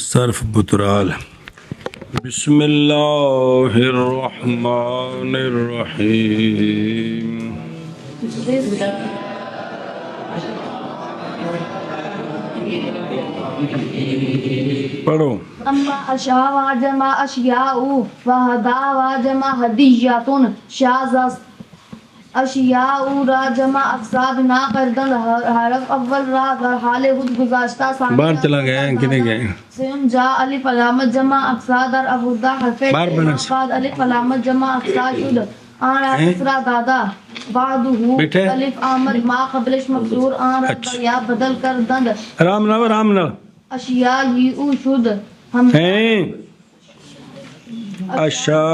صرف بترال. بسم اللہ الرحمن الرحیم. پڑھو. اما اشاء واجمع اشیاء وحدا واجمع ہدیاتن شاذ اشیاء را جمع اقصاد نا کردن حرف اول را در حال خود گذاشتہ ثانی باہر چلا گیا ہے کنے گئے سیم جا الف علامت جمع اقصاد در ابودا حرف بعد الف علامت جمع اقصاد شد آن را کسرا دادا بعدہ الف آمد ما قبلش مکسور آن را یا بدل کردن رام نو اشیاء ہی او شد ہم ہیں اشا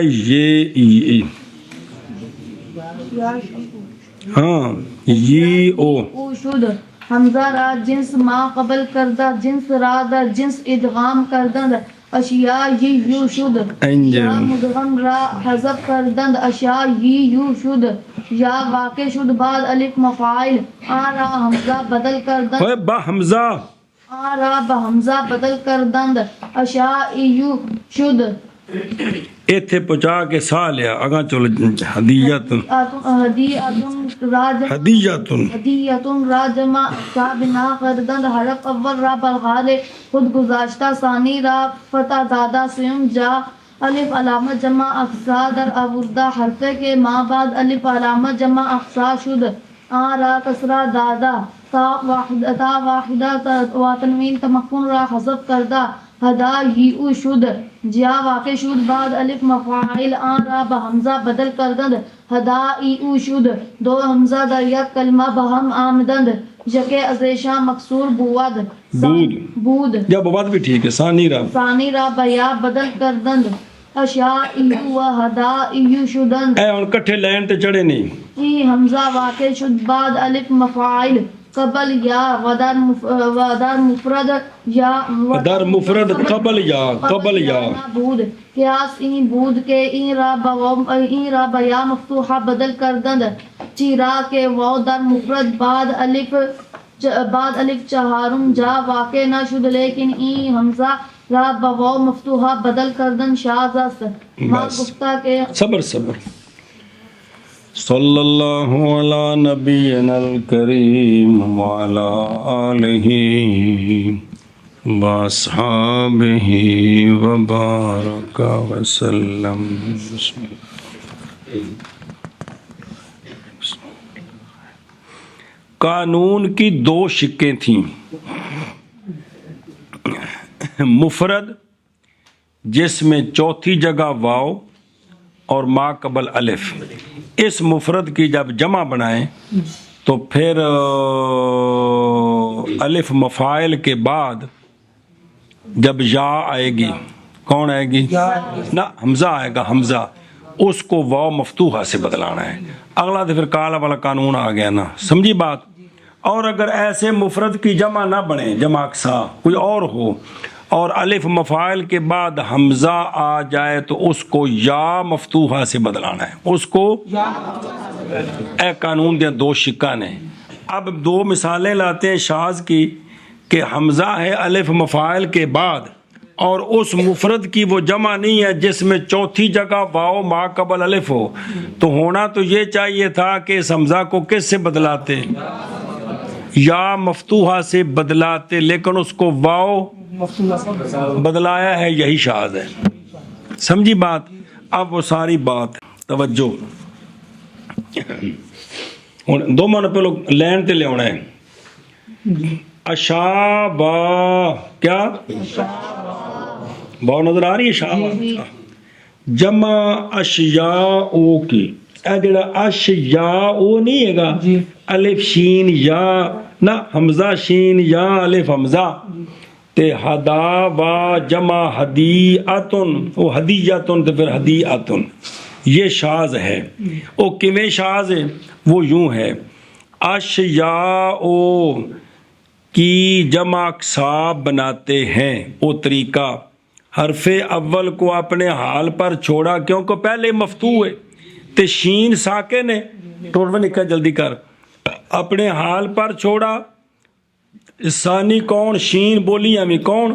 یہ ہاں یہ او شد حمزہ را جنس ما قبل کردہ جنس را در جنس ادغام کردند اشیاء یو شد یا مدغم را حذف کردند اشیاء یو شد یا واقع شد بعد الف مفاعل آن را حمزہ بدل کردند با حمزہ آن را بحمزہ بدل کردند اشیاء یو شد. ایتھے پہنچا کے سا لیا اگاں چلو. ہدیتن راجمہ سابنا کردند حرف اول را بالغال خود گذاشتہ ثانی را فتح دادا سیم جا الف علامت جمع اقصا در آوردہ حرفے کے ماں بعد الف علامت جمع اقصا شد آن را کسرا دادا تا واحدہ و تنوین تمکن را حذف کردہ ہدا ہی او شد جیا واقع شد بعد الف مفاعل آن را بحمزہ بدل کردند ہدا ای او شد دو حمزہ در یک کلمہ بہم آمدند جکے ازیشاں مکسور بود یا بات بھی ٹھیک ہے. ثانی را بیا بدل کردند اشیاء ایو و ہدا ایو شدند. اے ان کٹھے لین تے چڑھے نہیں. ای حمزہ واقع شد بعد الف مفاعل قبل یا ودار مفرد یا ودار مفرد قبل یا بود قیاس این بود کے این را بیا مفتوحہ بدل کردند چیرا کے واو در مفرد بعد الف چہارم جا واقع نہ شد لیکن این حمزہ را بواو مفتوحہ بدل کردند شاذ است. ما گفتہ کے صبر صلی اللہ علی نبینا الکریم وعلی آلہ واصحابہ وبارک وسلم. قانون کی دو شکیں تھیں. مفرد جس میں چوتھی جگہ واو اور ما قبل الف. اس مفرد کی جب جمع بنائیں تو پھر الف مفاعل کے بعد جب یا آئے گی کون آئے گی نہ حمزہ آئے گا. حمزہ اس کو واو مفتوحہ سے بدلانا ہے. اگلا تو پھر کالا والا قانون آ گیا نا. سمجھی بات. اور اگر ایسے مفرد کی جمع نہ بنے جمع اقصا کوئی اور ہو اور الف مفاعل کے بعد حمزہ آ جائے تو اس کو یا مفتوحہ سے بدلانا ہے. اس کو اے قانون دیا دو شکاں نے. اب دو مثالیں لاتے ہیں شاذ کی کہ حمزہ ہے الف مفاعل کے بعد اور اس مفرد کی وہ جمع نہیں ہے جس میں چوتھی جگہ واو ما قبل الف ہو. تو ہونا تو یہ چاہیے تھا کہ اس حمزہ کو کس سے بدلاتے یا مفتوحہ سے بدلاتے لیکن اس کو واو بدلایا ہے. یہی شاذ ہے. سمجھی بات. اب وہ ساری بات توجہ دو من پہ لوگ لین تے لے ہونا ہے. اشابا کیا باو نظر آ رہی ہے. شابا جمع اشیاء کی اے جڑا اشیاء نہیں ہے گا الف شین یا نہ حمزہ شین یا الف حمزہ تے ہدا وا جمع ہدیاتن وہ ہدیاتن تے پھر ہدیاتن. یہ شاذ ہے. وہ کیویں شاذ ہے؟ وہ یوں ہے اشیاء کی جمع اقصاب بناتے ہیں. وہ طریقہ حرف اول کو اپنے حال پر چھوڑا کیونکہ پہلے مفتوح ہے تے شین ساکن ہے. ٹوٹوا نکا جلدی کر. اپنے حال پر چھوڑا ثانی کون؟ شین بولی ہمیں کون؟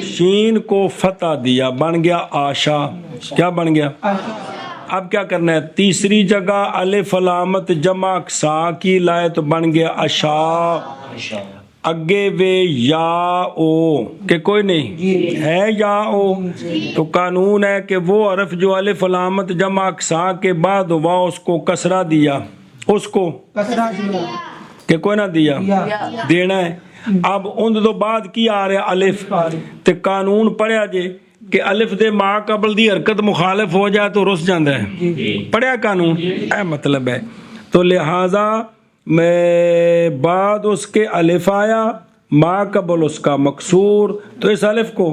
شین کو فتح دیا، بن گیا آشا. کیا بن گیا؟ اب کیا کرنا ہے؟ تیسری جگہ الف علامت جمع سا کی لائے تو بن گیا اشا. اگے وے یا او کہ کوئی نہیں ہے یا او، تو قانون ہے کہ وہ حرف جو الف علامت جمع سا کے بعد ہوا اس کو کسرہ دیا، اس کو کہ کوئی نہ دیا دینا ہے. اب ان دو بعد کی آ رہا الف تے قانون پڑھیا جے کہ الف دے ما قبل دی حرکت مخالف ہو جائے تو رس جاندہ ہے. پڑھیا قانون اے مطلب ہے. تو لہذا میں بعد اس کے الف آیا، ما قبل اس کا مکسور، تو اس الف کو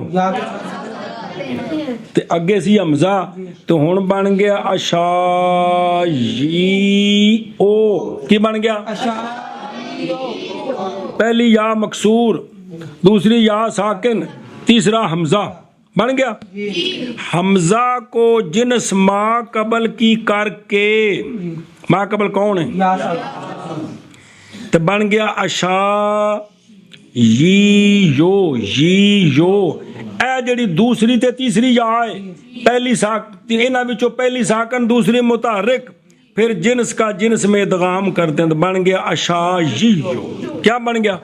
تے اگے سی حمزہ تو ہن بن گیا اشا یی او. کی بن گیا؟ پہلی یا مکسور، دوسری یا ساکن، تیسرا حمزہ بن گیا. حمزہ کو جنس ما قبل کی کر کے، ما قبل کون ہے؟ تو بن گیا اشا یی یو یی یو. اے جڑی دوسری تے تیسری یا ہے، پہلی انہاں وچوں پہلی ساکن دوسری متحرک، پھر جنس کا جنس میں ادغام کرتے ہیں تو بن گیا اشا یی یو. کیا بن گیا؟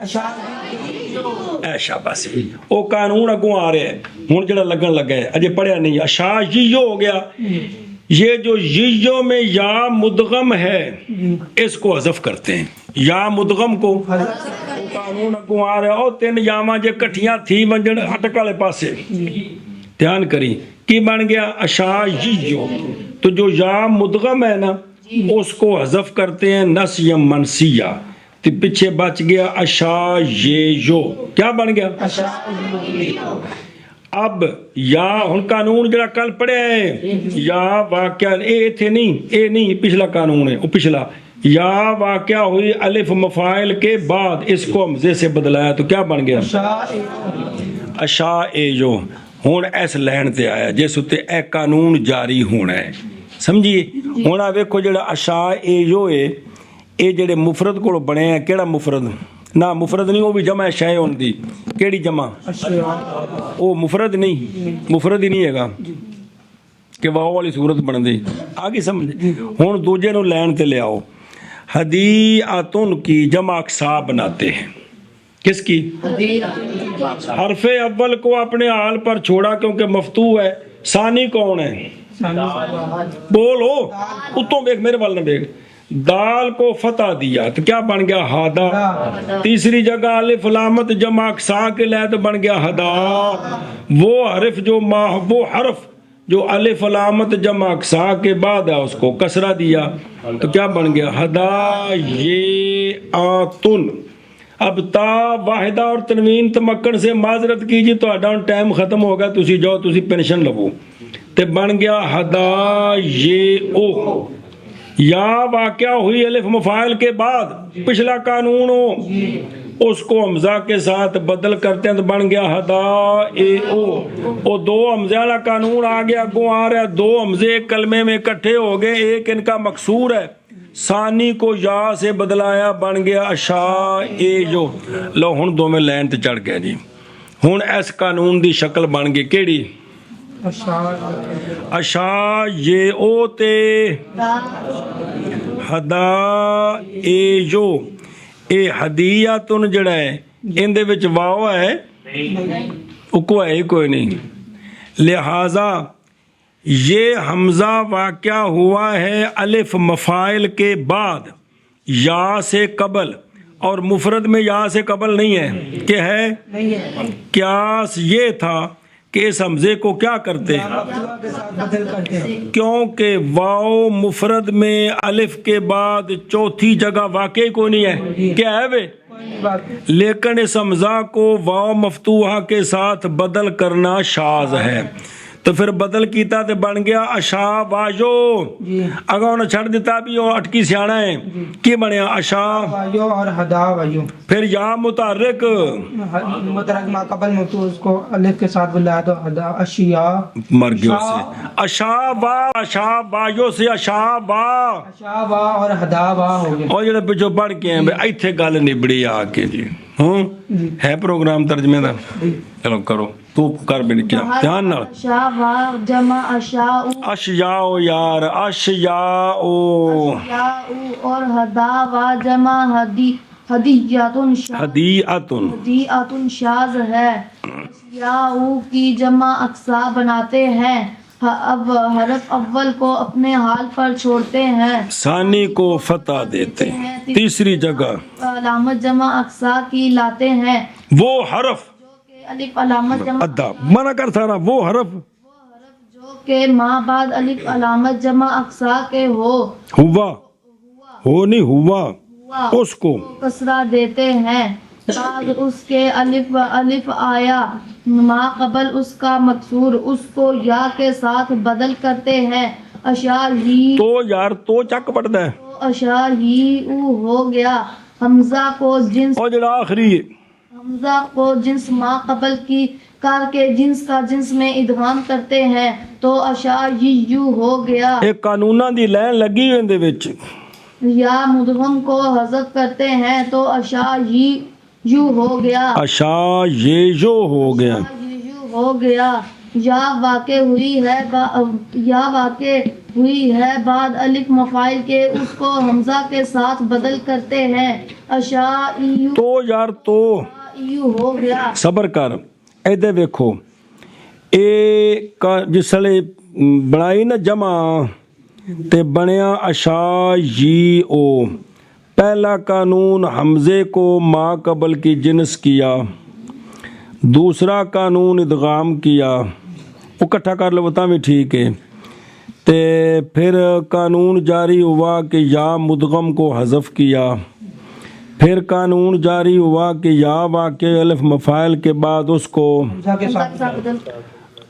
ایشا. بس وہ قانون اگوں آ رہا ہے ہوں جڑا لگن لگا ہے، اجے پڑھیا نہیں. اشا یو ہو گیا. یہ جو یو میں یا مدغم ہے اس کو حذف کرتے ہیں. یا مدغم کو قانون اگوں آ رہا ہے. او تین یاواں جے کٹھیاں تھی ونجن اٹک والے پاسے دھیان کری. کی بن گیا؟ اشا یو. تو جو یا مدغم ہے نا اس کو حذف کرتے ہیں نسیا منسیہ، تو پیچھے بچ گیا اشا یو. کیا بن گیا؟ اب یا ہن قانون جڑا کل پڑھیا ہے یا واقعہ اے تھے نہیں، اے نہیں پچھلا قانون ہے، وہ پچھلا یا واقعہ ہوئی الف مفاعل کے بعد اس کو حمزے سے بدلایا تو کیا بن گیا؟ اشا اے یو. ہن اس لین تے آیا جس اتے اے قانون جاری ہونا ہے. سمجھیے ہن آ ویکھو جڑا اشا اے یو ہے، اے جڑے مفرد کو بنے ہیں، کیڑا مفرد؟ نہ مفرد نہیں، وہ بھی جمع شے ہوندی. کیڑی جمع؟ وہ مفرد نہیں، مفرد ہی نہیں ہے گا کہ واو والی صورت بن دی. آگے سمجھ. ہن دوجے نو لین تے لے آؤ. ہدیعتن کی جمع اقسا بناتے ہیں. کس کی؟ حرف اول کو اپنے حال پر چھوڑا کیونکہ مفتوح ہے. ثانی کون ہے؟ بولو اتوں بیک، میرے وال نہ بیک. دال کو فتح دیا تو کیا بن گیا؟ ہادا. تیسری جگہ الف علامت جمع اقسا کے لئے تو بن گیا ہدا. وہ حرف جو الف علامت جمع اقسا کے بعد ہے اس کو کسرہ دیا تو کیا بن گیا؟ ہدا یہ آتن. اب تا واحدہ اور تنوین تمکن سے معذرت کیجیے تو اڈاؤن ٹائم ختم ہوگا، تسی جاؤ تسی پینشن لگو. تے بن گیا ہدا یہ او. یا واقعہ ہوئی الف مفاعل کے بعد، پچھلا قانون ہو اس کو حمزہ کے ساتھ بدل کرتے ہیں تو بن گیا ہدا اے او. او دو حمزے والا قانون آ گیا، گو آ رہا ہے. دو حمزے ایک کلمے میں اکٹھے ہو گئے، ایک ان کا مکسور ہے، ثانی کو یا سے بدلایا بن گیا اشا اے جو. لو ہن دو میں لین تے چڑھ گیا جی. ہن اس قانون دی شکل بن گئی کیڑی؟ اشا یہ او تے ہدا اے جو. اے ہدیعتن جڑا ہے ان دے وچ واو ہے، اکو ہے کوئی نہیں، لہذا یہ حمزہ واقعہ ہوا ہے الف مفاعل کے بعد یا سے قبل، اور مفرد میں یا سے قبل نہیں ہے کہ ہے. قیاس یہ تھا کہ اس حمزے کو کیا کرتے ہیں، کیونکہ واو مفرد میں الف کے بعد چوتھی جگہ واقعی کو نہیں ہے، کیا ہے وے، لیکن اس حمزہ کو واو مفتوحہ کے ساتھ بدل کرنا شاذ ہے. تو پھر بدل کیتا تے بن گیا اشا واجو. اگر انہیں چھڑ دیتا بھی وہ اٹکی سیانا ہے، کی بنیا اشا واجو اور ہدا واجو. پھر یا متحرک متحرک ما قبل مفتوح اس کو الف کے ساتھ بلایا تو ہدا اشیا مر گیا سے اشا وا. اشا واجو سے اشا وا، اشا وا اور ہدا وا ہو گیا. اور جڑے پچھو پڑھ کے ہیں ایتھے گل نبڑی آ کے جی. ہوں ہے پروگرام ترجمے دا چلو کرو تو کر بھی کیا دھیان نال اشا وا جمع اشاء اشیاء یار اشیاء اور ہدا وا جمع ہدیاتن ہدیعتن ہدیاتن شاذ ہے. اشیاء کی جمع اقسا بناتے ہیں. اب حرف اول کو اپنے حال پر چھوڑتے ہیں، ثانی کو فتح دیتے ہیں. تیسری جگہ علامت جمع اقسا کی لاتے ہیں وہ حرف جو کہ الف علامت جمع ادا منع کر تھا نا وہ حرف جو کہ ماں بعد الف علامت جمع اقسا کے ہوا ہو نہیں ہوا اس کو کسرہ دیتے ہیں. بعد اس کے الف آیا ما قبل اس کا مکسور اس کو یا کے ساتھ بدل کرتے ہیں. اشاہی تو یار تو چک پڑتا ہے اشاہی ہو گیا. حمزہ کو جنس اور جڑا آخری ہے حمزہ کو جنس ما قبل کی کار کے جنس کا جنس میں ادغام کرتے ہیں تو اشاہی ہو گیا. ایک قانوناں دی لائن لگی ہوئی اندے وچ یا مدغم کو حذف کرتے ہیں تو اشاہی ہو گیا. اشا یہ جو ہو گیا ہو گیا. یا واقع ہوئی ہے بعد الف مفاعل کے اس کو حمزہ کے ساتھ بدل کرتے ہیں. اشاء تو یار تو ہو گیا. صبر کر ایدے ویکھو اے جسلے بنائی نا جمع تے بنیا اشائی او. پہلا قانون حمزے کو ما قبل کی جنس کیا، دوسرا قانون ادغام کیا، وہ اکٹھا کر لو بتا بھی ٹھیک ہے. تے پھر قانون جاری ہوا کہ یا مدغم کو حذف کیا، پھر قانون جاری ہوا کہ یا واقع الف مفاعل کے بعد اس کو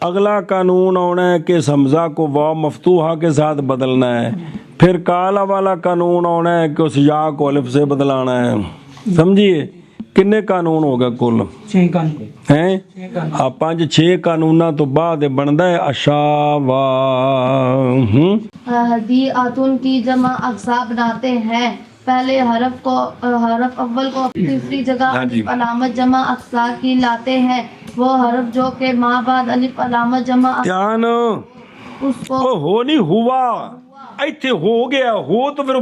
اگلا قانون ہونا ہے کہ حمزہ کو واو مفتوحہ کے ساتھ بدلنا ہے. پھر کالا والا قانون ہونا ہے کہ اس یا کو الف سے بدلانا ہے. سمجھیے کنے قانون ہوگا کل 6 قانون ہیں 5-6 قانوناں تو بعد بندا ہے اشا وا ہدیاتن کی جمع اقسا بناتے ہیں. پہلے حرف اول کو تیسری جگہ الف علامت جمع اقسا کی لاتے ہیں. وہ حرف جو کہ ماں بعد الف علامت جمع دھیان اس کو ہو نہیں ہوا ایتھے ہو گیا ہو تو پھر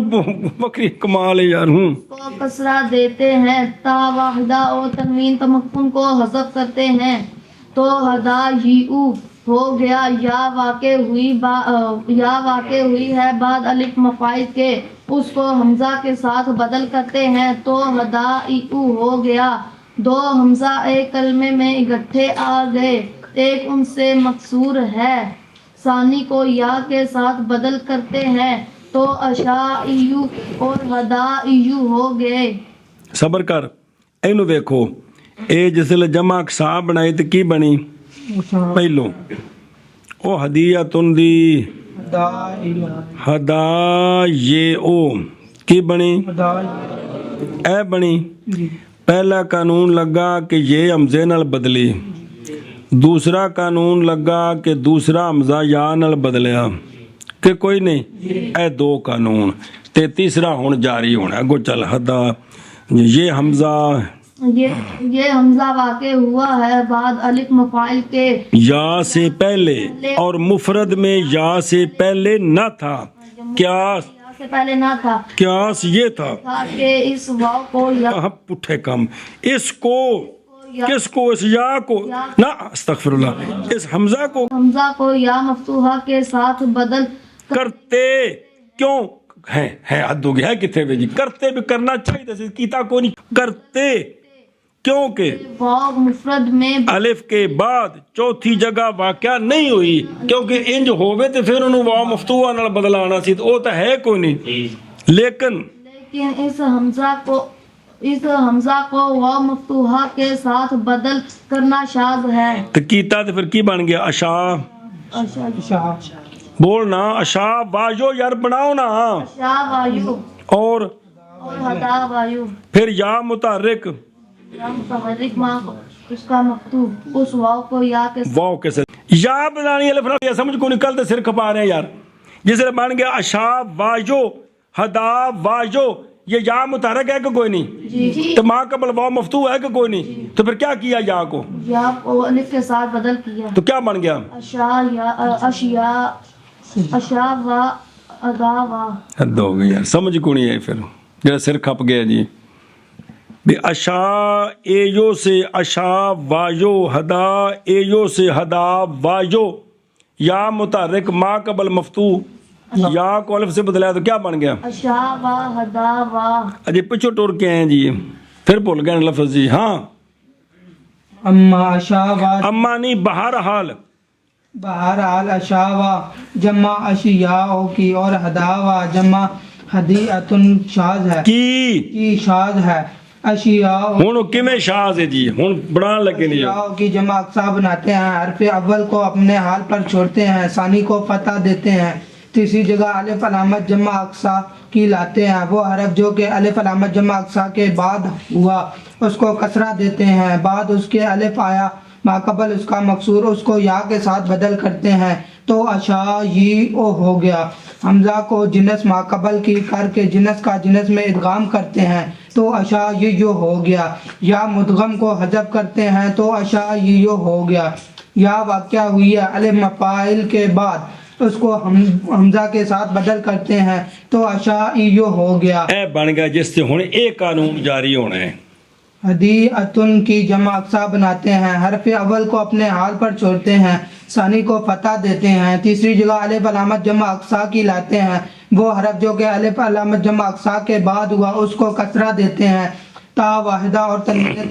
بکری کمال ہے یار. کو کسرہ دیتے ہیں. تا واحدہ اور تنوین تمکن کو حذف کرتے ہیں تو ہدا ہی ہو گیا. یا واقع ہوئی ہے بعد الف مفاعل کے اس کو حمزہ کے ساتھ بدل کرتے ہیں تو ہدا ہو گیا. 2 حمزہ ایک کلمے میں اکٹھے آ گئے، ایک ان سے مکسور ہے، ثانی کو یا کے ساتھ بدل کرتے ہیں تو اشاء اور ہداء ہو گئے. صبر کر اینو ویکھو اے جسل جمع اقسا بنائی تے کی بنی پہلو او ہدیاتن دی ہدا یہ او کی بنی اے بنی. پہلا قانون لگا کہ یہ حمزے نال بدلی، دوسرا قانون لگا کہ دوسرا حمزہ یا نال بدلیا کہ کوئی نہیں اے 2 قانون تے تیسرا ہون جاری ہونا. گو چل ہدا یہ حمزہ یہ حمزہ واقع ہوا ہے بعد الف مفاعل کے یا سے پہلے اور مفرد میں یا سے پہلے نہ تھا. قیاس سے پہلے نہ تھا. قیاس یہ تھا کہ اس واو کو یا پٹھے کم اس کو کس کو اس یا کو نہ استغفر اللہ اس حمزہ کو یا مفتوحہ کے ساتھ بدل کرتے کیوں ہے حد ہو گیا ہے کتنے بجے کرتے بھی کرنا چاہیے کیتا کو نہیں کرتے کیونکہ واو مفرد میں الف کے بعد چوتھی جگہ واقعہ نہیں ہوئی کیونکہ انج ہوئے تو پھر انہوں واو مفتوحہ نال بدلانا سی تو وہ تو ہے کوئی نہیں. لیکن اس حمزہ کو واو مفتوحہ کے ساتھ بدل کرنا شاذ ہے. تو کیتا تو پھر کی بن گیا اشا بولنا اشا واجو یار بناؤ نا وایو اور ہدا وایو پھر یا متحرک متحرک ماں اس کا مکتوب اس واو کو یا کے واو کیسے یا بنانی الف نہ سمجھ کو نکلتے سر کھپا رہے ہیں یار. جس نے بن گیا اشا واجو ہدا واجو یہ یا متحرک ہے کہ کوئی نہیں؟ جی تو ما قبل واو مفتوح ہے کہ کوئی نہیں؟ تو پھر کیا کیا یا کو؟ یا کو الف کے ساتھ بدل کیا. تو کیا بن گیا؟ اشیا و ادا و. حد ہو گئی یار، سمجھ کو نہیں ہے پھر جرا سر کھپ گیا جی. بے اشا ایو سے اشا وایو، ہدا ایو سے ہدا وایو، یا متحرک ما قبل مفتوح، یا کو الف سے بدلایا تو کیا بن گیا؟ اشا و ہدا و. اجے پچھو ٹور کے ہیں جی، پھر بھول گئے لفظ جی. ہاں اما اشاوا، اما نہیں، بہرحال بہرحال اشاوا جمع اشیاء کی، اور ہداوا جمع ہدیعتن شاذ ہے، کی شاذ ہے. اشیاء ہوں کمیں شاذ ہے جی، ہوں بڑھان لگے نہیں. اشیاء کی جمع اقسا بناتے ہیں، حرف اول کو اپنے حال پر چھوڑتے ہیں، ثانی کو فتح دیتے ہیں، تیسری جگہ الف علامت جمع اقسا کی لاتے ہیں. وہ حرف جو کہ الف علامت جمع اقسا کے بعد ہوا اس کو کسرہ دیتے ہیں، بعد اس کے الف آیا ماقبل اس کا مکسور، اس کو یا کے ساتھ بدل کرتے ہیں تو اشائی او ہو گیا. حمزہ کو جنس ماقبل کی کر کے جنس کا جنس میں ادغام کرتے ہیں تو اشایو ہو گیا. یا مدغم کو حذف کرتے ہیں تو اشایو ہو گیا. یا واقعہ ہوئی ہے الف مفاعل کے بعد اس کو حمزہ کے ساتھ بدل کرتے ہیں تو اشایو ہو گیا. اے بن گیا جس سے ہوں ایک قانون جاری ہونا ہے. ہدیعتن کی جمع اقسا بناتے ہیں، حرف اول کو اپنے حال پر چھوڑتے ہیں، ثانی کو فتح دیتے ہیں، تیسری جگہ الف علامت جمع اقسا کی لاتے ہیں. وہ حرف جو کہ الف علامت جمع اقسا کے بعد ہوا اس کو کسرہ دیتے ہیں، تا واحدہ اور تنوین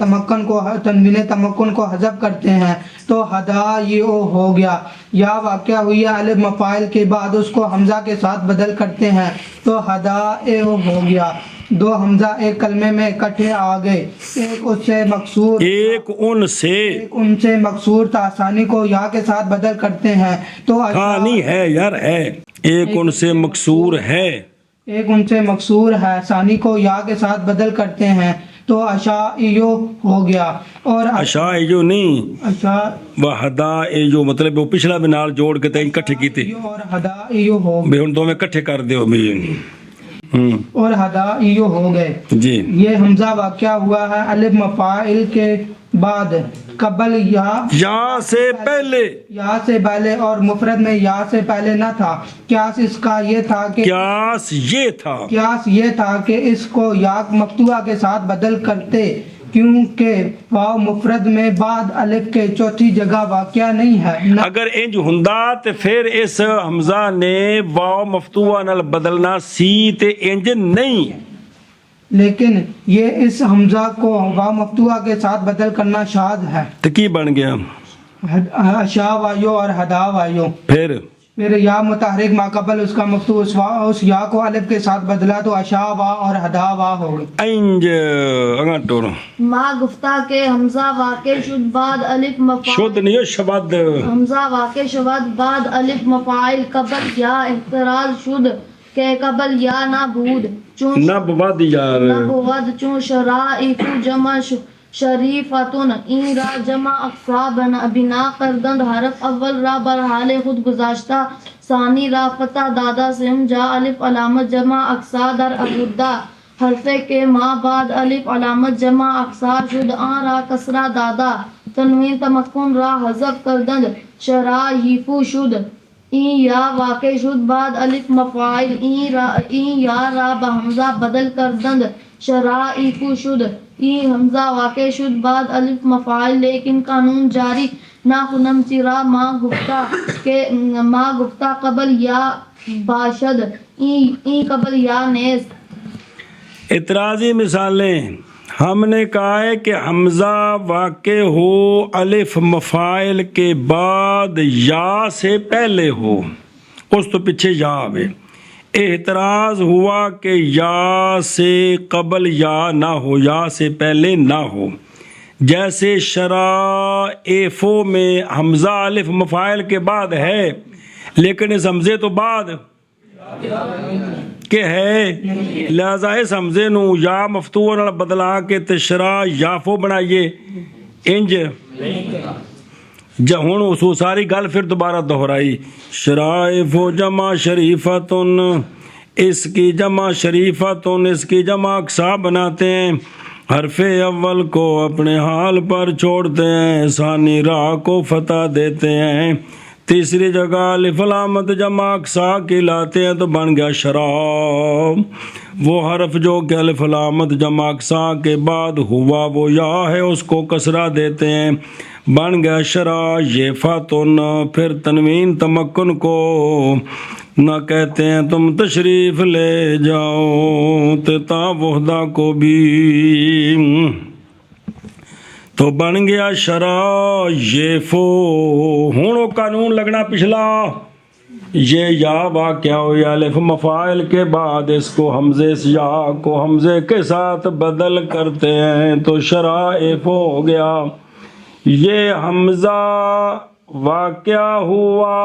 تمکن کو حذف کرتے ہیں تو ہدایو ہو گیا. یا واقعہ ہوئی ہے الف مفاعل کے بعد اس کو حمزہ کے ساتھ بدل کرتے ہیں تو ہدایو ہو گیا. دو حمزہ ایک کلمے میں اکٹھے آ گئے، ایک اس سے مکسور، ایک ان سے مکسور تھا، ثانی کو یا کے ساتھ بدل کرتے ہیں تو نہیں ہے یار، ہے ایک ان سے مکسور ہے، ایک ان سے مکسور ہے، ثانی کو یا کے ساتھ بدل کرتے ہیں تو اشایو ہو گیا. اور اشا ایجو نہیں، اشا وحدا ایجو مطلب وہ پچھلا بھی نال جوڑ کے تین کٹھے کیتے اور ہدایو ہو بھی ہن دو میں کٹھے کر دیو بھی. اور ہدایو ہو گئے جی. یہ حمزہ واقعہ ہوا ہے الف مفاعل کے بعد قبل یا سے پہلے، یا سے پہلے، اور مفرد میں یا سے پہلے نہ تھا. قیاس اس کا یہ تھا کہ قیاس یہ تھا کہ اس کو یا مفتوحہ کے ساتھ بدل کرتے کیونکہ واو مفرد میں بعد الف کے چوتھی جگہ واقعہ نہیں ہے. اگر انج ہوندا تے پھر اس حمزہ نے واو مفتوحہ نال بدلنا سی تے انج نہیں، لیکن یہ اس حمزہ کو واو مفتوحہ کے ساتھ بدل کرنا شاذ ہے. تو کی بن گیا؟ اشا وایو اور ہدا وایو. پھر یا متحرک ماقبل اس کا مفتوح اس یا کو الف کے ساتھ بدلا تو اشا وا اور ہدا وا ہو گئی. انج اگا ٹور ما گفتہ کے حمزہ واقع شد بعد الف مفاعل، شد نہیں شبد، حمزہ واقع شد بعد الف مفاعل قبل یا احتراز شد کہ قبل یا نہ بود چون نہ بود یار، نہ بود چون شرائف جمع شریفتن این را جمع اقصا بنا کردند. حرف اول را برحال خود گذاشتہ، ثانی را فتح دادا سم جا الف علامت جمع اقصا در ابودا، حرف کے ما بعد الف علامت جمع اقصا شد، آن را کسرہ دادا، تنوین تمکن را حذف کردند، شرائف شد. این یا واقع شد بعد الف مفاعل، این یا را بحمزہ بدل کردند، شرائف شد. این حمزہ واقع شد بعد الف مفاعل لیکن قانون جاری نہ خنم چرا ما گفتہ قبل یا باشد، این قبل یا نیز. اعتراضی مثالیں ہم نے کہا ہے کہ حمزہ واقع ہو الف مفاعل کے بعد یا سے پہلے ہو، اس تو پیچھے یا آوے. اعتراض ہوا کہ یا سے قبل یا نہ ہو، یا سے پہلے نہ ہو. جیسے شرائفو میں حمزہ الف مفاعل کے بعد ہے لیکن اس حمزے تو بعد کہ ہے، لہذا اس حمزے نو یا مفتوح نال بدلا کے تشرا یافو بنائیے. انج ہوں اس ساری گل پھر دوبارہ دہرائی، شرائف و جمع شریفتن اس کی جمع شریفتن، اس کی جمع اقصا بناتے ہیں، حرف اول کو اپنے حال پر چھوڑتے ہیں، ثانی را کو فتح دیتے ہیں، تیسری جگہ الف علامت جمع اقصا کی لاتے ہیں تو بن گیا شراب۔ وہ حرف جو کہ الف علامت جمع اقصا کے بعد ہوا وہ یا ہے، اس کو کسرہ دیتے ہیں، بن گیا شرا یہ فاتن۔ پھر تنوین تمکن کو نہ کہتے ہیں تم تشریف لے جاؤ، تا وحدہ کو بھی تو بن گیا شرا یہ فو۔ ہوں وہ قانون لگنا پچھلا، یہ یا واقعہ ہو یا الف مفاعل کے بعد اس کو حمزے سے یا کو حمزے کے ساتھ بدل کرتے ہیں تو شرا فو ہو گیا۔ یہ حمزہ واقعہ ہوا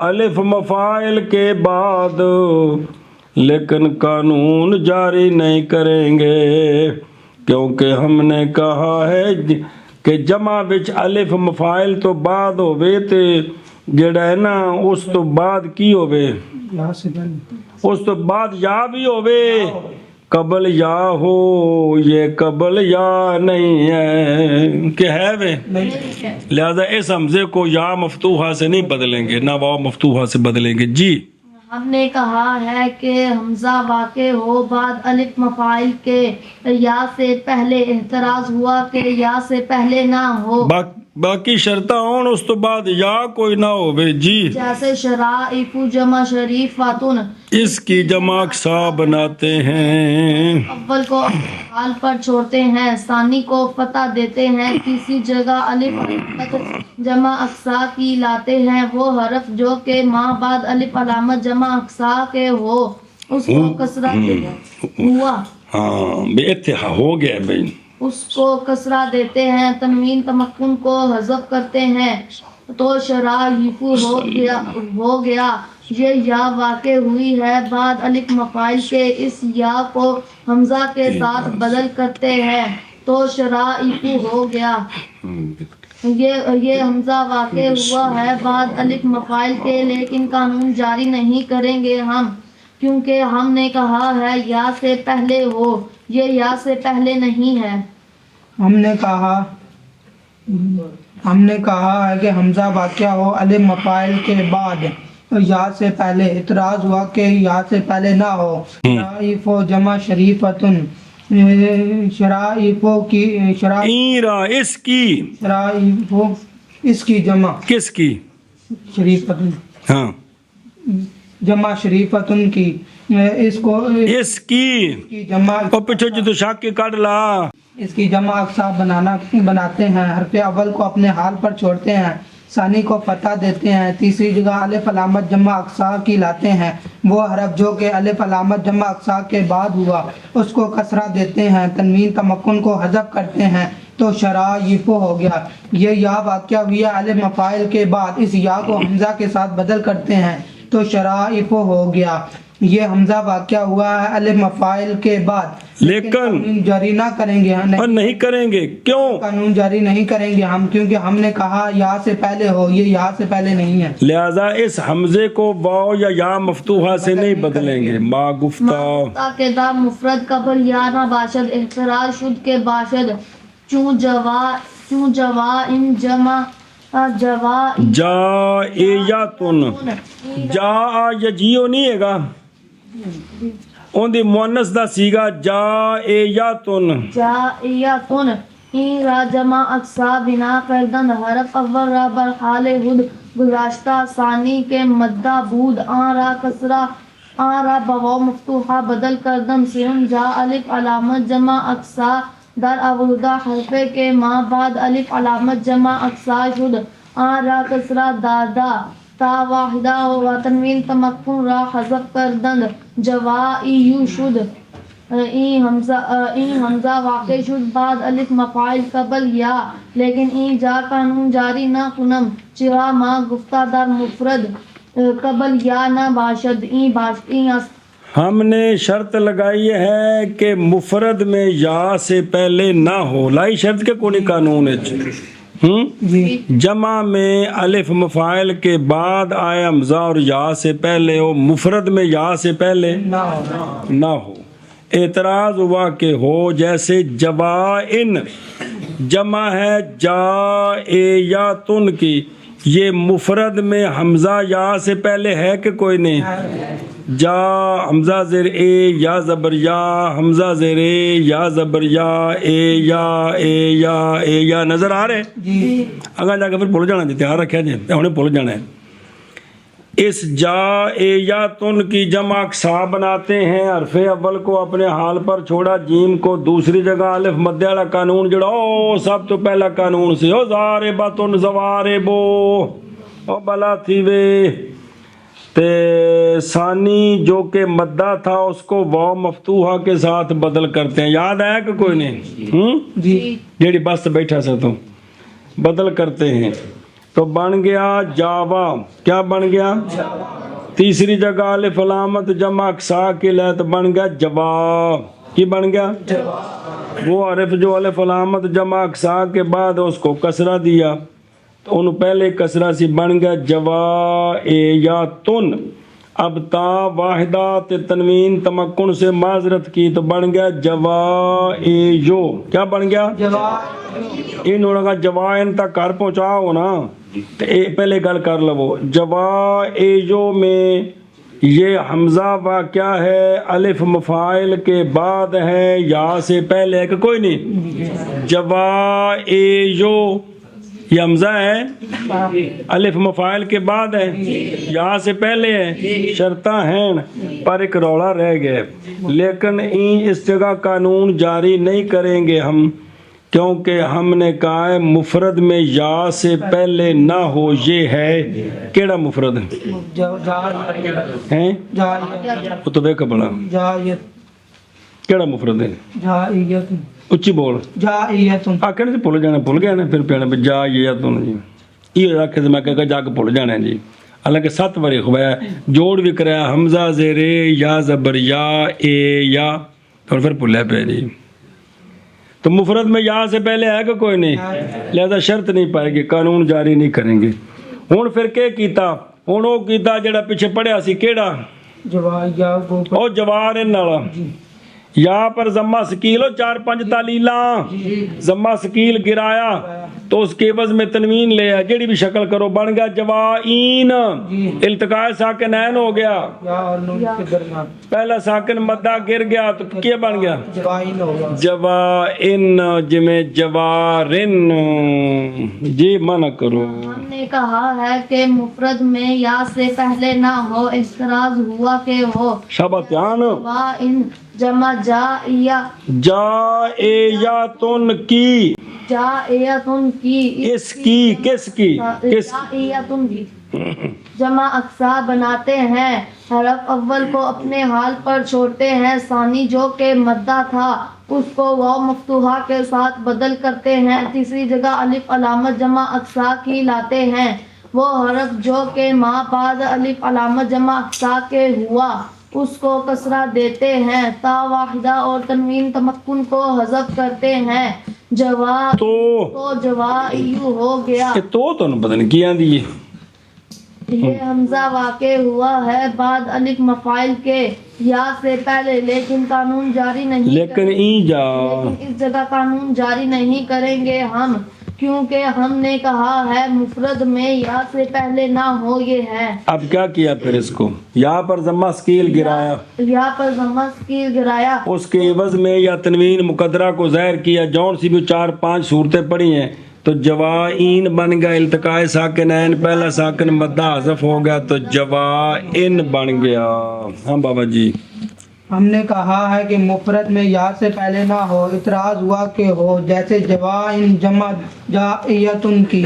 الف مفاعل کے بعد، لیکن قانون جاری نہیں کریں گے، کیونکہ ہم نے کہا ہے کہ جمع وچ الف مفاعل تو بعد ہوئے تے جڑا ہے نا اس تو بعد کی ہوئے، اس تو بعد یا بھی ہوئے، قبل یا ہو، یہ قبل یا نہیں ہے کہ ہے وے، لہذا اس حمزے کو یا مفتوحہ سے نہیں بدلیں گے، نہ واو مفتوحہ سے بدلیں گے۔ جی ہم نے کہا ہے کہ حمزہ واقع ہو بعد الف مفاعل کے، یا سے پہلے اعتراض ہوا کہ یا سے پہلے نہ ہو، باقی شرطاں ہون اس تو بعد یا کوئی نہ ہوئے۔ جی جیسے شرائف جمع شریفاتن، اس کی جمع اقصا بناتے ہیں، اول کو حال پر چھوڑتے ہیں، ثانی کو فتح دیتے ہیں، تیسری جگہ الف علامت جمع اقصا کی لاتے ہیں، وہ حرف جو کہ ماں بعد الف علامت جمع اقصا کے ہو اس کو کسرہ ہوا، ہاں بے اتحا ہو گیا بھائی، اس کو کسرہ دیتے ہیں، تنوین تمکن کو حذف کرتے ہیں تو شرائف ہو گیا۔ یہ یا واقع ہوئی ہے بعد الف مفاعل کے، اس یا کو حمزہ کے ساتھ بدل کرتے ہیں تو شرائف ہو گیا۔ یہ حمزہ واقع ہوا ہے بعد الف مفاعل کے، لیکن قانون جاری نہیں کریں گے ہم، کیونکہ ہم نے کہا ہے یا سے پہلے ہو، یہ یا سے پہلے نہیں ہے۔ ہم نے کہا ہے کہ حمزہ واقعہ ہو الف مفاعل کے بعد یا سے پہلے، اعتراض ہوا کہ یا سے پہلے نہ ہو۔ شرائف جمع شریفتن، شرائف کی اس کی شرائف اس کی جمع کس کی؟ شریفتن، ہاں جمع شریفتن کی، اس کو اس کی جمع اور پیچھے جو تو شاک کے کاٹ لا، اس کی جمع اقصا بناتے ہیں، حرف اول کو اپنے حال پر چھوڑتے ہیں، ثانی کو فتح دیتے ہیں، تیسری جگہ الف علامت جمع اقصا کی لاتے ہیں، وہ حرف جو کہ الف علامت جمع اقصا کے بعد ہوا اس کو کسرہ دیتے ہیں، تنوین تمکن کو حذف کرتے ہیں تو شرائف ہو گیا۔ یہ یا واقعہ ہوا الف مفاعل کے بعد، اس یا کو حمزہ کے ساتھ بدل کرتے ہیں تو شرائف ہو گیا۔ یہ حمزہ واقعہ ہوا ہے الف مفاعل کے بعد، لیکن قانون جاری نہ کریں گے، اور نہیں کریں گے، کیوں؟ قانون جاری نہیں کریں گے ہم، کیونکہ ہم نے کہا یا سے پہلے ہو، یہ یا سے پہلے نہیں ہے، لہذا اس حمزے کو واو یا مفتوحہ سے نہیں بدلیں گے۔ ما گفتہ کے دا مفرد قبل یا نہ باشد، احتراز شد کے باشد، چون جوا ان جمع جوا جائیاتن، جا یجیو نہیں ہے گا، ان دی مونس دا سیگا جائیاتن، جائیاتن، این را جمع اقصا بنا کردن، حرف اول را برحال حد گذاشتہ، ثانی کے مدہ بود، آن را کسرہ، آن را بواو مفتوحہ بدل کردن، سیم جا الف علامت جمع اقصا در آوردہ، حرفے کے ماں بعد الف علامت جمع اقصا شد، آن را کسرہ دادا، تا واحدہ و تنوین تمکن را حذف کردند، جوائیو شد۔ این حمزہ واقع شد بعد الف مفاعل قبل یا، لیکن این جا قانون جاری نہ کنم، چرا ما گفتہ در مفرد قبل یا نہ باشد، این ہم نے شرط لگائی ہے کہ مفرد میں یا سے پہلے نہ ہو، لائی شرط کے کونی قانون ہے، جی جمع میں الف مفاعل کے بعد آئے حمزہ اور یا سے پہلے ہو، مفرد میں یا سے پہلے نہ ہو۔ اعتراض ہوا کہ ہو، جیسے جوائن جمع ہے جائیاتن کی، یہ مفرد میں حمزہ یا سے پہلے ہے کہ کوئی نہیں؟ جا حمزہ زیر اے یا زبر یا، حمزہ زیر اے یا زبر یا، اے یا اے یا اے یا، نظر آ رہے؟ جی اگاں جا کے پھر بھول جانا جی، تیار رکھا جی، ہمیں بھول جانا ہے۔ اس جا اے یا تن کی جمع اقصا بناتے ہیں، حرف اول کو اپنے حال پر چھوڑا، جیم کو دوسری جگہ، الف مد والا قانون جڑا او سب تو پہلا قانون سے، او ضاربۃ زواربو، او بلا تھی وے، تے ثانی جو کہ مدہ تھا اس کو واو مفتوحہ کے ساتھ بدل کرتے ہیں، یاد آیا کہ کوئی نہیں؟ جی جیڑی بس بیٹھا سے تو بدل کرتے ہیں، تو بن گیا جاوا، کیا بن گیا؟ تیسری جگہ الف علامت جمع اقصا کے لئے تو بن گیا جوا، کی بن گیا؟ وہ حرف جو الف علامت جمع اقصا کے بعد اس کو کسرہ دیا تو انہوں پہلے کسرہ سی بن گیا جوا اے یا تن، اب تا واحدہ تے تنوین تمکن سے معذرت کی تو بن گیا جوا اے یو، کیا بن گیا؟ انہوں نے جوائن تک گھر پہنچاؤ نا، پہلے گل کر لو، جوا اے یو میں یہ حمزہ واقعہ ہے، الف مفاعل کے بعد ہے، یا سے پہلے ہے کہ کوئی نہیں؟ جوا اے یو یہ حمزہ ہے، الف مفاعل کے بعد ہے، یا سے پہلے ہے، شرطاں ہیں پر ایک روڑا رہ گئے، لیکن اس جگہ قانون جاری نہیں کریں گے ہم، کیونکہ ہم نے کہا ہے مفرد میں یا سے پہلے نہ ہو، یہ ہے کیڑا مفرد ہے؟ وہ تو دیکھا بڑا کیڑا مفرد ہے؟ اچھی بول، آخر سے بھول جانا، بھول گیا نا پھر پیانا پہ جا یہ تم جی، یہ رکھے سے میں کہا جا کے بھول جانا ہے جی، حالانکہ 7 باری خوایا جوڑ بھی کرایا، حمزہ زیر یا زبر یا اے یا، اور پھر بھولے پہ جی، تو مفرد میں یا سے پہلے ہے کہ کوئی نہیں، لہذا شرط نہیں پائے گی، قانون جاری نہیں کریں گے۔ ہوں پھر کیا کیتا؟ ہوں وہ کیتا جڑا پیچھے پڑھیا سی، کیڑا؟ او جوار نالا، یا پر ضمہ سکیل ہو 4-5 تعلیلاں، ضمہ سکیل گرایا تو اس کے عوض میں تنوین لے آیا، جڑی بھی شکل کرو بن گیا جوائین، التقاء ساکنین ہو گیا، پہلا ساکن مدہ گر گیا تو کیا بن گیا؟ جوائن، جمع جوارن، جی منع کرو۔ ہم نے کہا ہے کہ مفرد میں یا سے پہلے نہ ہو، اعتراض ہوا کہ ہو، شبتیان جوائن جمع جائیہ، جائیاتن کی، جائیاتن کی، اس کی، کس کی؟ کس جائیاتن کی جمع اقصا بناتے ہیں، حرف اول کو اپنے حال پر چھوڑتے ہیں، ثانی جو کہ مدہ تھا اس کو واو مفتوحہ کے ساتھ بدل کرتے ہیں، تیسری جگہ الف علامت جمع اقصا کی لاتے ہیں، وہ حرف جو کہ ماں بعد الف علامت جمع اقصا کے ہوا اس کو کسرہ دیتے ہیں، تا واحدہ اور تنوین تمکن کو حذف کرتے ہیں، جوا تو جوائیو ہو گیا۔ تو پتہ نہیں کیا دی یہ حمزہ واقع ہوا ہے بعد الف مفاعل کے یا سے پہلے، لیکن قانون جاری نہیں، لیکن اس جگہ قانون جاری نہیں کریں گے ہم، کیونکہ ہم نے کہا ہے مفرد میں یا سے پہلے نہ ہو، یہ ہے۔ اب کیا کیا پھر اس کو؟ یا پر ضمہ سکیل گرایا، یا پر ضمہ سکیل گرایا، اس کے عوض میں یا تنوین مقدرہ کو ظاہر کیا، جون سی بھی 4-5 صورتیں پڑھی ہیں، تو جوائین بن گیا، التقاء ساکنین پہلا ساکن مدہ حذف ہو گیا تو جوائن بن گیا۔ ہاں بابا جی، ہم نے کہا ہے کہ مفرد میں یا سے پہلے نہ ہو، اعتراض ہوا کہ ہو، جیسے جوائن جمع جائیاتن کی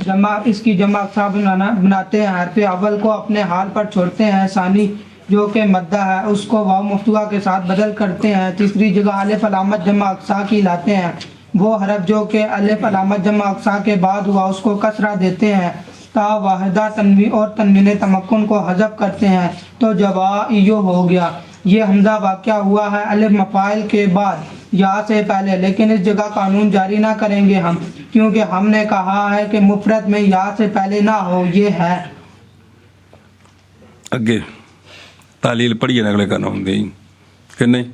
جمع، اس کی جمع اقصا بناتے ہیں، حرف اول کو اپنے حال پر چھوڑتے ہیں، ثانی جو کہ مدہ ہے اس کو واو مفتوحہ کے ساتھ بدل کرتے ہیں، تیسری جگہ الف علامت جمع اقصا کی لاتے ہیں، وہ حرف جو کہ الف علامت جمع اقصا کے بعد ہوا اس کو کسرہ دیتے ہیں، تا واحدہ تنوین اور تنوین تمکن کو حذف کرتے ہیں تو جوائیو ہو گیا۔ یہ حمزہ واقعہ ہوا ہے الف مفاعل کے بعد، یا سے پہلے، لیکن اس جگہ قانون جاری نہ کریں گے ہم، کیونکہ ہم نے کہا ہے کہ مفرد میں یا سے پہلے نہ ہو، یہ ہے۔ اگے تعلیل پڑھیے نا اگلے قانون دی کہ نہیں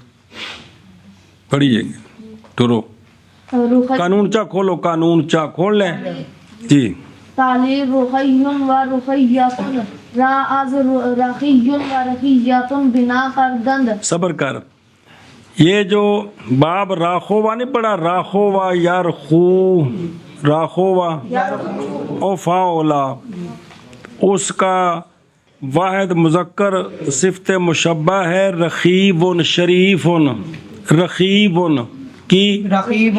پڑھیے ٹرو قانون چا کھولو، قانون چا کھول لیں جی۔ تعلیل رخی و رخیتن را از رخی و رخیتن بنا کردند۔ صبر کر، یہ جو باب راخوا نہیں پڑھا، راخوا یارخو، راخوا او فاولا، اس کا واحد مذکر صفت مشبہ ہے رخیب شریف، رخیب کی رقیب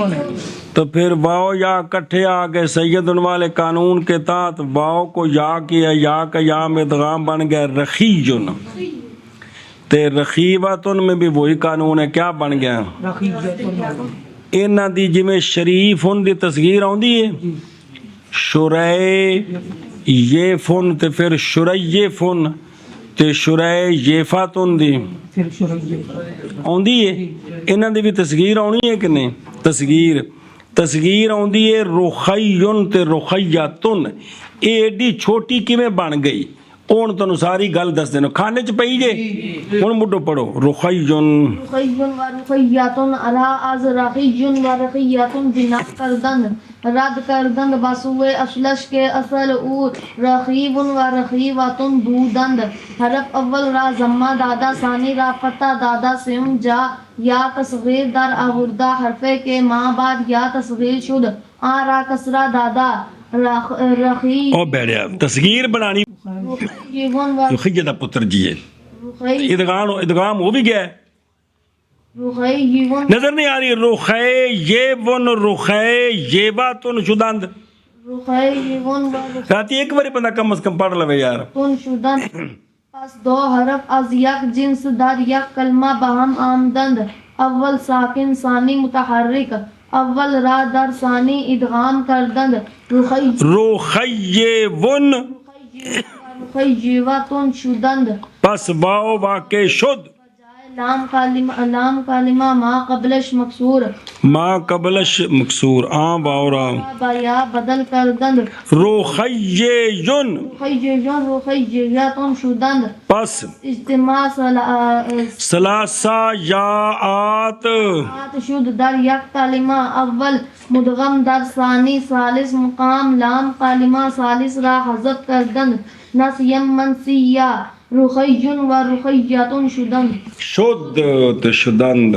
تو پھر واؤ یا کٹھے آ گئے سید والے قانون کے تحت واؤ کو یا کیا، یا کا یا میں ادغام بن گیا رخیجن، تے رخیبتن میں بھی وہی قانون ہے، کیا بن گیا انہاں دی جویں شریف ہن دی تصغیر آوندی ہے شرے یہ فن تے پھر شریے فن تے شرے یفاتن دی پھر شروع آوندی ہے، انہاں دی بھی تصغیر آونی ہے کہ نہیں؟ تصغیر آوندی ہے رخیون تے رخیتن، اے ایڈی چھوٹی کیویں بن گئی ہن تانوں ساری گل دس دینا، کھانے چ پئی جے ہن مڈو پڑھو رخیون رخی و رخیتن را از رخی و رخیتن بنا کردند، رد کردند بسوء اصلش کے اصل او رخیب و رخیوتن بودند۔ حرف اول را ضمہ دادا، ثانی را فتح دادا، سیون جا یا تصغیر در آوردہ، حرفے کے ماں بعد یا تصغیر شد، آ را کسرہ دادا رخی او بیٹھیا تصغیر بنانی رخیون و رخیہ دا پتر جی ہے، رخی ادغام ہو بھی گیا ہے، رخیون نظر نہیں آ رہی رخے یہ ون رخے یہ باتن شدند، رخیون و کہتی ایک باری بندہ کم از کم پڑھ لوے یار۔ رخیون شدند۔ پس دو حرف از یک جنس در یک کلمہ بہم آمدند، اول ساکن ثانی متحرک، اول را در ثانی ادغام کردند، رخی ون رخیوتن شدند۔ پس واو واقع شد، لام کلمہ ما قبلش مکسور، ما قبلش مکسور، آن باورا با یا بدل کردند، رخیون رخیون رخیتن شدند۔ پس اجتماع ثلاثہ یاءات شد در یک کلمہ، اول مدغم در ثانی، ثالث مقام لام کلمہ ثالث را حذف کردند، نسیم منسیہ رخیون و رخیتن شدند۔ شد تو شدند۔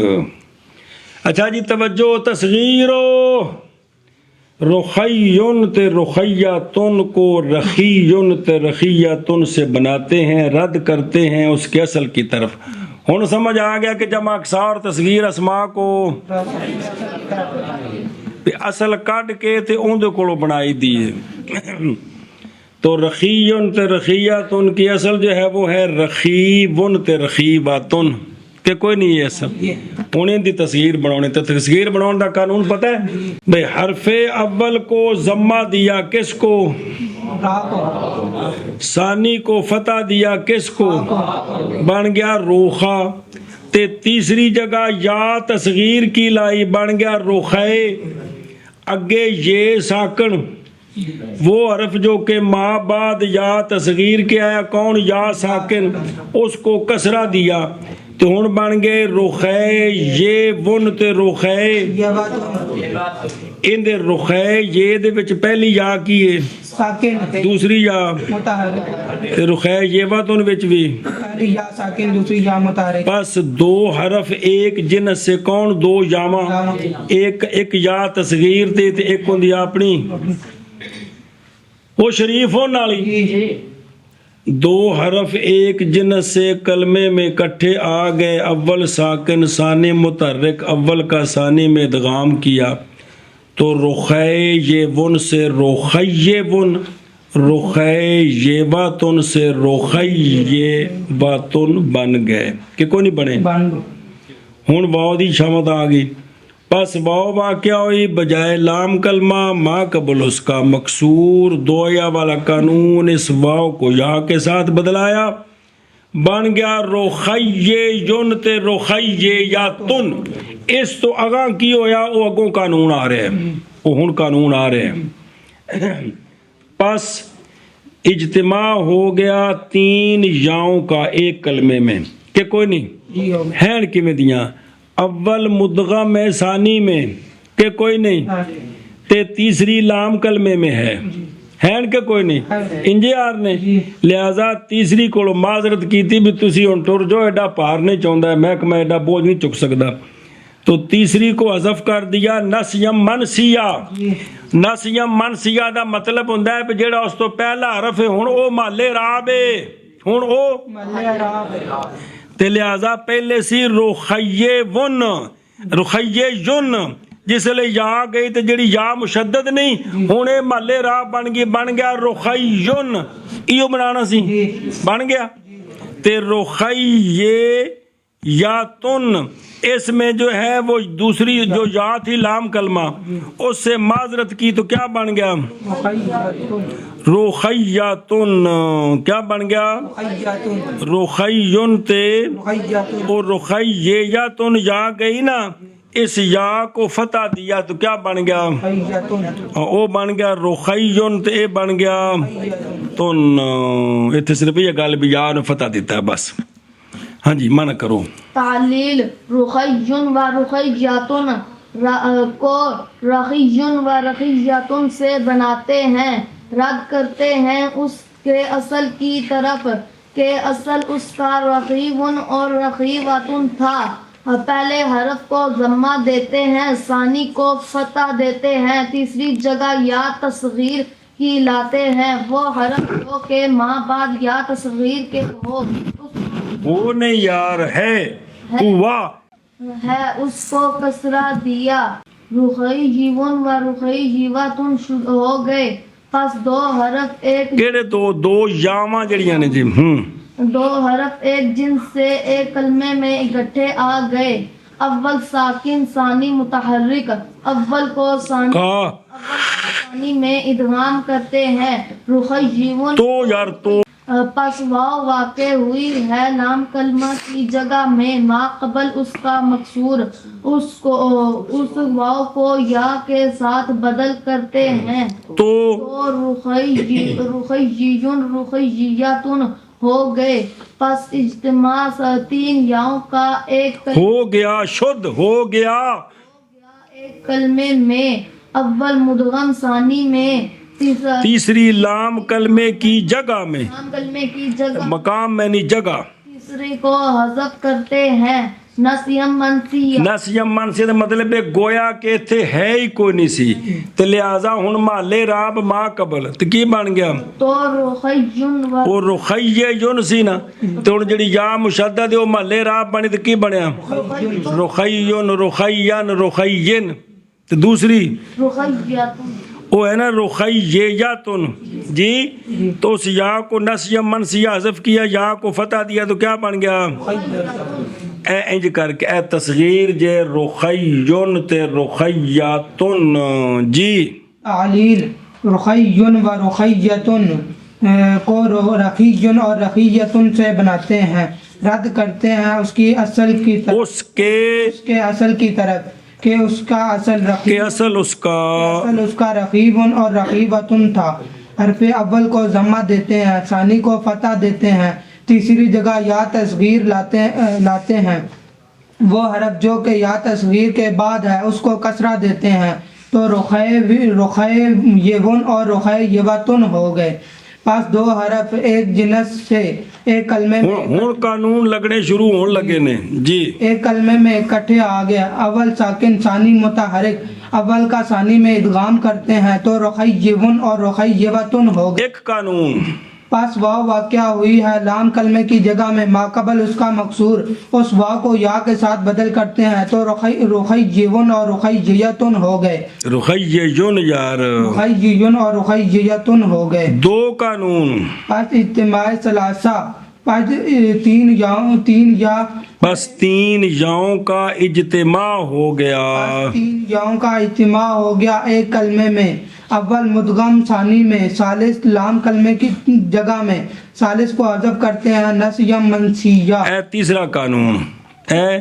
اچھا جی توجہ، تصغیرو رخیون تے رخیتن کو رخیون تے رخیتن سے بناتے ہیں، رد کرتے ہیں اس کے اصل کی طرف۔ ہن سمجھ آ گیا کہ جمع اکثار تصغیر اسماء کو اصل کڈ کے تے اون دے کولوں بنائی دی ہے۔ تو رخیون تے رخیتن کی اصل جو ہے وہ ہے رخیبن تے رخیباتن، کہ کوئی نہیں ہے اصل، انہیں دی تصغیر بنانے۔ تو تصغیر بنانے دا قانون پتہ ہے بھئی، حرف اول کو ضمہ دیا کس کو؟ ثانی کو فتح دیا کس کو؟ بن گیا روخا، تے تیسری جگہ یا تصغیر کی لائی بن گیا روخے، اگے یہ ساکن وہ حرف جو کہ ما بعد یا تصغیر کے آیا کون؟ یا ساکن، اس کو کسرہ دیا تو ہن بن گئے رخے یہ ون تے رخے، ان دے رخے یہ دے وچ پہلی یا کی ہے ساکن، دوسری یا متحرک، رخے یہ وتن وچ بھی پہلی یا ساکن دوسری یا متحرک۔ بس دو حرف ایک جنس سے کون؟ دو یاواں، ایک یا تصغیر تے ایک ہوندی اپنی وہ شریف ہونے والی۔ دو حرف ایک جنس سے کلمے میں کٹھے آ گئے، اول ساکن ثانی متحرک، اول کا ثانی میں ادغام کیا تو رخے یہ ون سے رخی ون، رخے یہ باتن سے رخی یہ باتن بن گئے، کہ کوئی نہیں بنے؟ ہن واو دی شامت آ گئی، پس واو واقع ہوئی بجائے لام کلمہ، ما قبل اس کا مکسور، دو یا والا قانون اس واو کو یا کے ساتھ بدلایا، بن گیا رخیون تے رخی یا تن، اس تو اگاں کی ہویا وہ اگوں قانون آ رہے ہیں وہ ہن قانون آ رہے ہیں پس اجتماع ہو گیا 3 یاؤں کا ایک کلمے میں کہ کوئی نہیں جی ہو گیا ہیں کی میں دیاں اول مدغم ہے ثانی میں کہ کوئی نہیں تے تیسری لام کلمے میں ہے کہ کوئی نہیں انجے آر نے لہذا تیسری کو معذرت کی تھی بھی تسی ہن ٹر جو ایڈا پار نہیں چاہتا ہے محکمہ ایڈا بوجھ نہیں چک سکتا تو تیسری کو حذف کر دیا نسیم منسیہ نسیم منسیہ دا مطلب ہوندا ہے کہ جیڑا اس تو پہلا حرف ہے ہن او محل اعراب ہے ہن او تے لہذا پہلے سی رخیون رخیون جس لئے یا گئی تے جڑی یا مشدد نہیں ہونے محلے راہ بن گیا رخیون ایو بنانا سی بن گیا تے رخیاتن اس میں جو ہے وہ دوسری جو یا تھی لام کلمہ اس سے معذرت کی تو کیا بن گیا رخیاتن کیا بن گیا رخیون تے اور رخیاتن یا گئی نا اس یا کو فتح دیا تو کیا بن گیا او بن گیا رخیون تے اے بن گیا تن اتنے صرف یہ گل بھی یا نے فتح دیتا ہے بس ہاں جی منع کرو تعلیل رخیون و رخیاتن کو رخیون و رخیاتن سے بناتے ہیں رد کرتے ہیں اس کے اصل کی طرف کہ اصل اس کا رخیون اور رخیواتن تھا پہلے حرف کو ضمہ دیتے ہیں ثانی کو فتح دیتے ہیں تیسری جگہ یا تصغیر کی لاتے ہیں وہ حرف جو کہ ماں بعد یا تصغیر کے ہو وہ نہیں یار ہے ہوا ہے اس کو کسرہ دیا رخیون و رخیواتن ہو گئے پس 2 حرف ایک کیڑے دو یاواں جڑیاں نے جی 2 حرف ایک جنس سے ایک کلمے میں اکٹھے آ گئے اول ساکن ثانی متحرک اول کو ثانی میں ادغام کرتے ہیں رخیون تو یار تو پس واو واقع ہوئی ہے لام کلمہ کی جگہ میں ما قبل اس کا مکسور اس واو کو یا کے ساتھ بدل کرتے ہیں تو رخیون رخیاتن ہو گئے پس اجتماع 3 یاؤں کا ایک ہو گیا شد ہو گیا ایک کلمے میں اول مدغم ثانی میں تیسری لام کلمے کی جگہ میں لام کلمے کی جگہ مقام میں نہیں جگہ تیسری کو حذف کرتے ہیں نسیم منسیہ نسیم منسیہ مطلب ہے گویا کہ تھے ہے ہی کوئی نہیں سی تو لہذا ہن محلے راب ما قبل تو کی بن گیا تو رخیون وہ رخیون سی نا تو ہن جڑی یا مشدد ہے وہ محلے راب بنی تو کی بنیا رخیون رخیان رخیین تو دوسری رخیاتن وہ ہے نا رخیاتن جی تو اس یا کو نسیم منسیہ حذف کیا یا کو فتح دیا تو کیا بن گیا اے انج کر کے اے تصغیر جے رخیون تے رخیاتن جی تعلیل رخیون و رخیتن کو رخیون اور رخیتن سے بناتے ہیں رد کرتے ہیں اس کی اصل کی طرف اس کے اصل کی طرف کہ اس کا اصل کہ اصل اس کا رخیون اور رخیواتن تھا حرف اول کو ضمہ دیتے ہیں ثانی کو فتح دیتے ہیں تیسری جگہ یا تصغیر لاتے ہیں وہ حرف جو کہ یا تصغیر کے بعد ہے اس کو کسرہ دیتے ہیں تو رخیون اور رخیواتن ہو گئے پس 2 حرف ایک جنس سے ایک کلمے میں ہن قانون لگنے شروع ہون لگے نے جی ایک کلمے میں اکٹھے آ گیا اول ساکن ثانی متحرک اول کا ثانی میں ادغام کرتے ہیں تو رخیون اور رخیواتن ہو گئے ایک قانون پس واو واقع ہوئی ہے لام کلمے کی جگہ میں ما قبل اس کا مکسور اس واو کو یا کے ساتھ بدل کرتے ہیں تو رخیون اور رخیاتن ہو گئے رخیون یار رخیون اور رخیاتن ہو گئے 2 قانون پس اجتماع ثلاثہ پس 3 یا بس 3 یاؤں کا اجتماع ہو گیا 3 یاؤں کا اجتماع ہو گیا ایک کلمے میں اول مدغم ثانی میں ثالث لام کلمے کی جگہ میں ثالث کو حذف کرتے ہیں نسیم منسیہ اے تیسرا قانون اے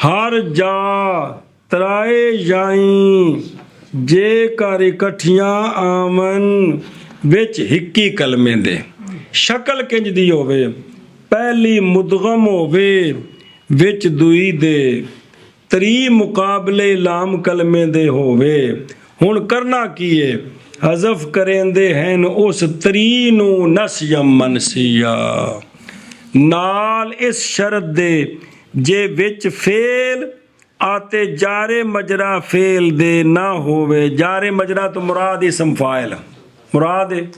ਹਰ ਜਾ ਤਰਾਏ ਯਾਈ ਜੇਕਰ ਇਕੱਠੀਆਂ ਆਵਨ ਵਿੱਚ ਹਿੱਕੀ ਕਲਮੇ ਦੇ ਸ਼ਕਲ ਕਿੰਜ ਦੀ ਹੋਵੇ ਪਹਿਲੀ ਮੁਦਗਮ ਹੋਵੇ ਵਿੱਚ ਦੂਈ ਦੇ ਤਰੀ ਮੁਕਾਬਲੇ ਲਾਮ ਕਲਮੇ ਦੇ ਹੋਵੇ। ਹੁਣ ਕਰਨਾ ਕੀ ਹੈ ਹਜ਼ਫ ਕਰੇਂਦੇ ਹਨ ਉਸ ਤਰੀ ਨੂੰ ਨਸ ਜਾਂ ਮਨਸੀਆ ਨਾਲ ਇਸ ਸ਼ਰਤ ਦੇ ਜੇ ਵਿੱਚ ਫੇਲ ਆਤੇ ਜਾਰੇ ਮਜਰਾ ਫੇਲ ਦੇ ਨਾ ਹੋਵੇ। ਜਾਰੇ ਮਜਰਾ ਤੋਂ ਮੁਰਾਦ ਇਸਮ ਫਾਇਲ ਮੁਰਾਦ ਹੈ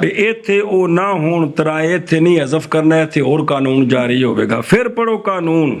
ਵੀ ਇੱਥੇ ਉਹ ਨਾ ਹੋਣ ਤਰਾਏ ਇੱਥੇ ਨਹੀਂ ਹਜ਼ਫ ਕਰਨਾ ਇੱਥੇ ਹੋਰ ਕਾਨੂੰਨ ਜਾਰੀ ਹੋਵੇਗਾ। ਫਿਰ ਪੜੋ ਕਾਨੂੰਨ।